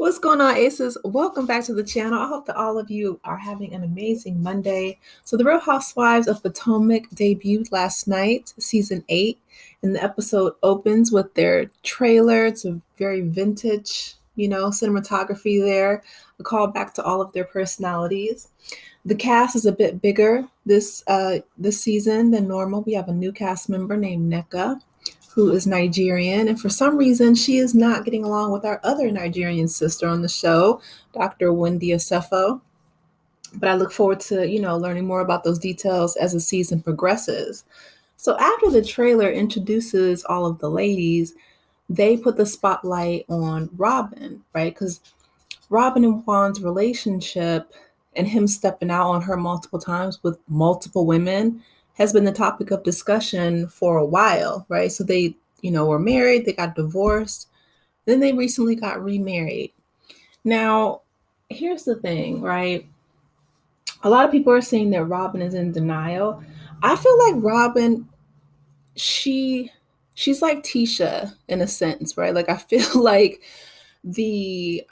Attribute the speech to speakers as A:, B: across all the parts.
A: What's going on, Aces? Welcome back to the channel. I hope that all of you are having an amazing Monday. So, the Real Housewives of Potomac debuted last night, season 8, and the episode opens with their trailer. It's a very vintage, cinematography there, a callback to all of their personalities. The cast is a bit bigger this season than normal. We have a new cast member named Nneka, who is Nigerian, and for some reason she is not getting along with our other Nigerian sister on the show, Dr. WendyOsefo. But I look forward to learning more about those details as the season progresses. So after the trailer introduces all of the ladies, they put the spotlight on Robin, right? Because Robin and Juan's relationship and him stepping out on her multiple times with multiple women has been the topic of discussion for a while, right? So they, were married, they got divorced, then they recently got remarried. Now, here's the thing, right? A lot of people are saying that Robin is in denial. I feel like Robin, she's like Tisha in a sense, right? Like I feel like the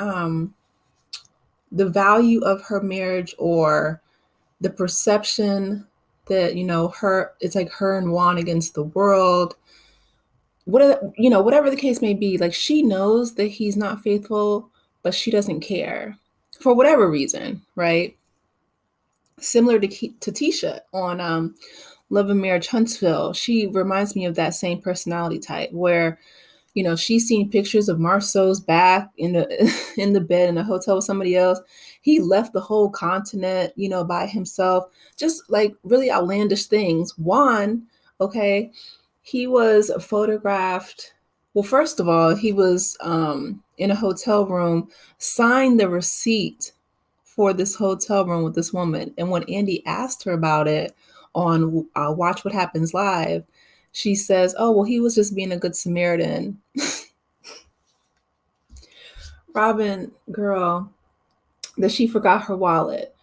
A: the value of her marriage or the perception that her it's like her and Juan against the world, whatever the case may be, like she knows that he's not faithful, but she doesn't care for whatever reason, right? Similar to Tisha on Love and Marriage Huntsville. She reminds me of that same personality type where she's seen pictures of Marceau's back in the in the bed in a hotel with somebody else. He left the whole continent, by himself. Just like really outlandish things. Juan, okay, he was photographed. Well, first of all, he was in a hotel room, signed the receipt for this hotel room with this woman. And when Andy asked her about it on Watch What Happens Live, she says, "Oh, well, he was just being a good Samaritan." Robin, girl, that she forgot her wallet.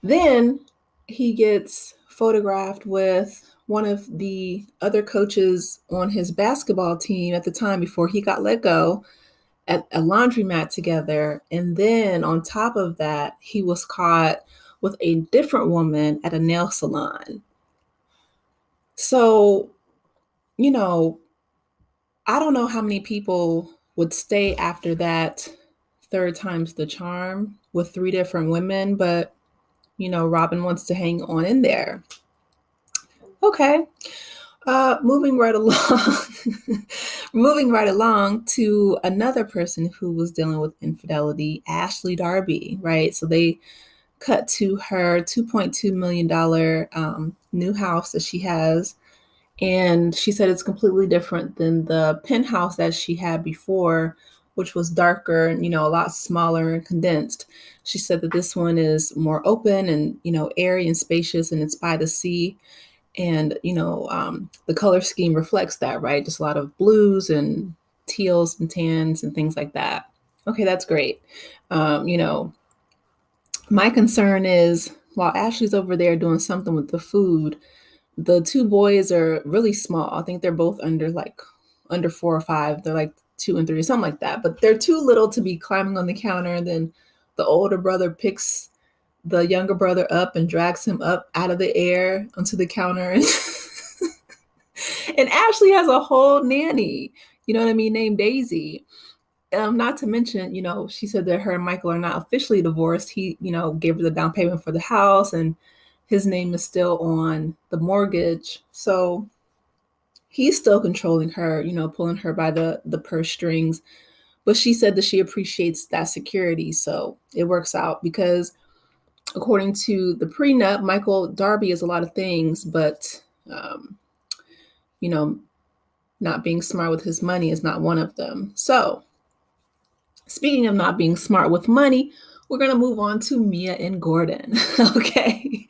A: Then he gets photographed with one of the other coaches on his basketball team at the time before he got let go at a laundromat together. And then on top of that, he was caught with a different woman at a nail salon. So, I don't know how many people would stay after that third time's the charm with 3 different women, but Robin wants to hang on in there. Okay. Moving right along, moving right along to another person who was dealing with infidelity, Ashley Darby, right? So they cut to her $2.2 million new house that she has. And she said it's completely different than the penthouse that she had before, which was darker and, a lot smaller and condensed. She said that this one is more open and, airy and spacious, and it's by the sea. And, the color scheme reflects that, right? Just a lot of blues and teals and tans and things like that. Okay, that's great. My concern is while Ashley's over there doing something with the food, the 2 boys are really small. I think they're both under 4 or 5. They're like 2 and 3, something like that. But they're too little to be climbing on the counter. And then the older brother picks the younger brother up and drags him up out of the air onto the counter. And Ashley has a whole nanny, named Daisy. Not to mention, she said that her and Michael are not officially divorced. He, gave her the down payment for the house, and his name is still on the mortgage. So he's still controlling her, pulling her by the purse strings. But she said that she appreciates that security. So it works out because according to the prenup, Michael Darby is a lot of things, but, not being smart with his money is not one of them. So speaking of not being smart with money, we're going to move on to Mia and Gordon. Okay.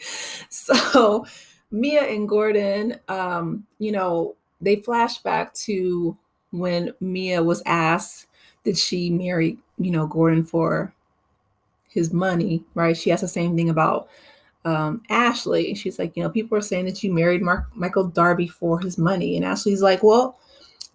A: So Mia and Gordon, they flash back to when Mia was asked, did she marry, Gordon for his money, right? She asked the same thing about Ashley. She's like, people are saying that you married Michael Darby for his money. And Ashley's like, well,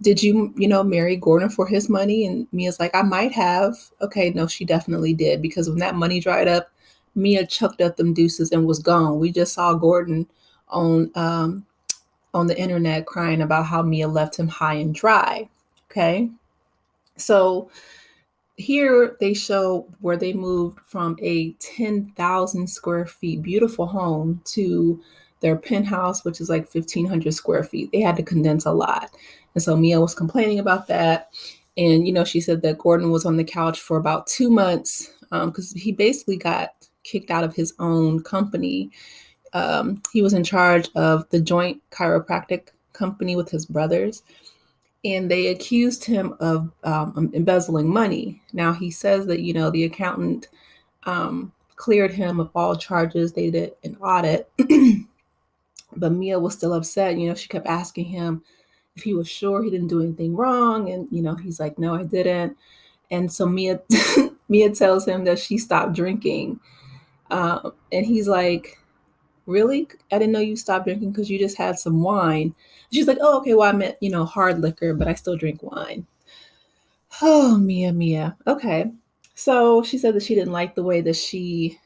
A: did you, marry Gordon for his money? And Mia's like, I might have. Okay, no, she definitely did. Because when that money dried up, Mia chucked up them deuces and was gone. We just saw Gordon on on the internet crying about how Mia left him high and dry. Okay. So here they show where they moved from a 10,000 square feet beautiful home to their penthouse, which is like 1,500 square feet. They had to condense a lot. And so Mia was complaining about that. And, she said that Gordon was on the couch for about 2 months because he basically got kicked out of his own company. He was in charge of the joint chiropractic company with his brothers, and they accused him of embezzling money. Now he says that the accountant cleared him of all charges. They did an audit, but Mia was still upset. She kept asking him if he was sure he didn't do anything wrong, and he's like, "No, I didn't." And so Mia Mia tells him that she stopped drinking, and he's like, really? I didn't know you stopped drinking because you just had some wine. She's like, oh, okay, well, I meant, hard liquor, but I still drink wine. Oh, Mia. Okay. So she said that she didn't like the way that she,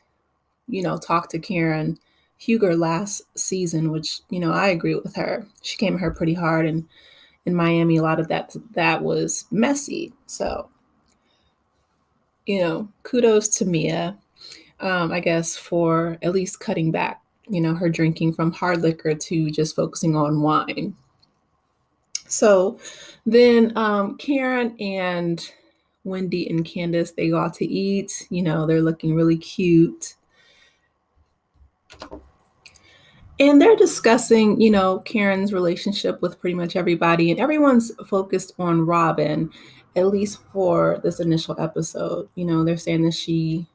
A: talked to Karen Huger last season, which, I agree with her. She came at her pretty hard. And in Miami, a lot of that was messy. So, kudos to Mia, I guess, for at least cutting back, her drinking from hard liquor to just focusing on wine. So then Karen and Wendy and Candace, they go out to eat. They're looking really cute. And they're discussing, Karen's relationship with pretty much everybody. And everyone's focused on Robin, at least for this initial episode. They're saying that she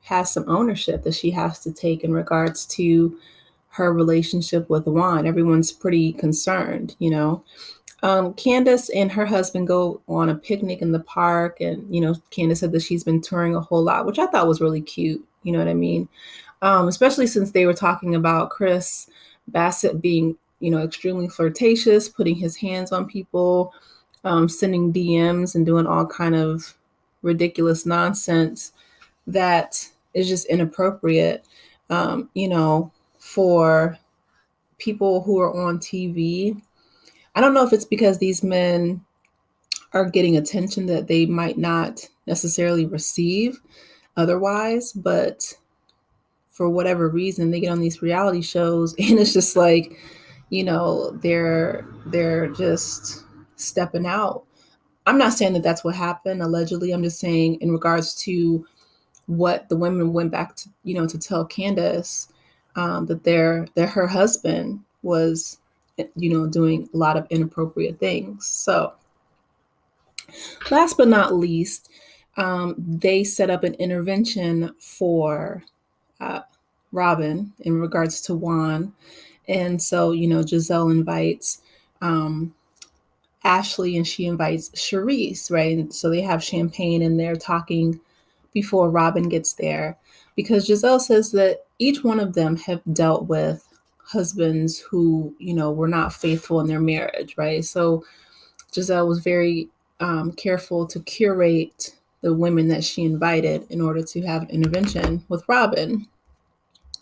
A: has some ownership that she has to take in regards to her relationship with Juan. Everyone's pretty concerned. Candace and her husband go on a picnic in the park, and Candace said that she's been touring a whole lot, which I thought was really cute. You know what I mean? Especially since they were talking about Chris Bassett being, extremely flirtatious, putting his hands on people, sending DMs and doing all kind of ridiculous nonsense that is just inappropriate, for people who are on TV. I don't know if it's because these men are getting attention that they might not necessarily receive otherwise, but for whatever reason, they get on these reality shows and it's just like, they're just stepping out. I'm not saying that that's what happened allegedly. I'm just saying in regards to what the women went back to, to tell Candace, that her husband was, doing a lot of inappropriate things. So last but not least, they set up an intervention for uh, Robin in regards to Juan. And so, Giselle invites Ashley and she invites Charisse, right? And so they have champagne and they're talking before Robin gets there, because Giselle says that each one of them have dealt with husbands who, were not faithful in their marriage, right? So Giselle was very careful to curate the women that she invited in order to have an intervention with Robin.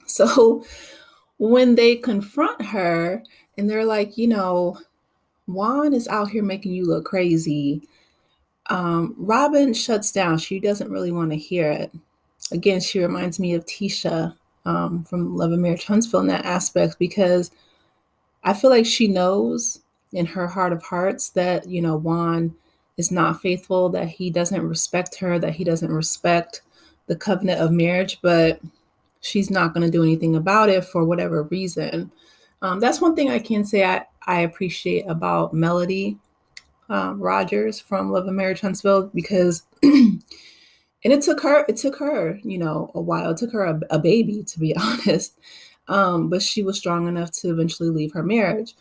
A: So when they confront her and they're like, Juan is out here making you look crazy, Robin shuts down. She doesn't really want to hear it. Again, she reminds me of Tisha from Love and Marriage Huntsville in that aspect, because I feel like she knows in her heart of hearts that, Juan is not faithful, that he doesn't respect her, that he doesn't respect the covenant of marriage, but she's not going to do anything about it for whatever reason. That's one thing I can say I appreciate about Melody Rogers from Love and Marriage Huntsville, because and it took her, a while. It took her a baby, to be honest. But she was strong enough to eventually leave her marriage.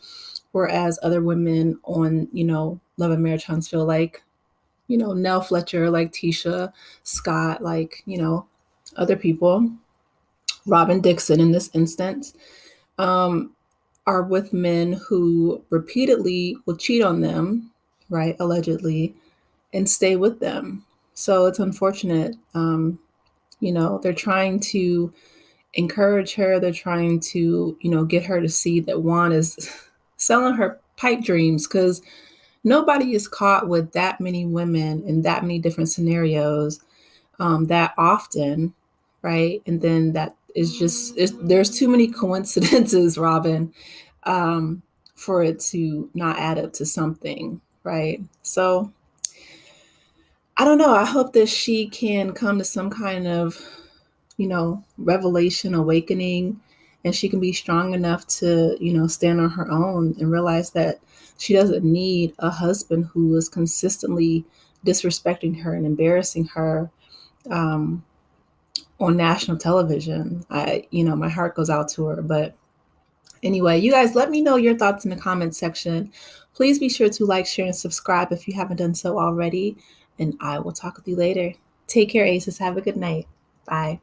A: Whereas other women on, Love and Marriage Huntsville, like, Nell Fletcher, like Tisha Scott, like, other people, Robin Dixon in this instance, are with men who repeatedly will cheat on them, right, allegedly, and stay with them. So it's unfortunate. They're trying to encourage her. They're trying to, get her to see that Juan is selling her pipe dreams, because nobody is caught with that many women in that many different scenarios that often, right? And then that is just, there's too many coincidences, Robin, um, for it to not add up to something, right? So I don't know. I hope that she can come to some kind of, revelation, awakening, and she can be strong enough to, stand on her own and realize that she doesn't need a husband who is consistently disrespecting her and embarrassing her um, on national television. My heart goes out to her. But anyway, you guys, let me know your thoughts in the comments section. Please be sure to like, share, and subscribe if you haven't done so already. And I will talk with you later. Take care, Aces. Have a good night. Bye.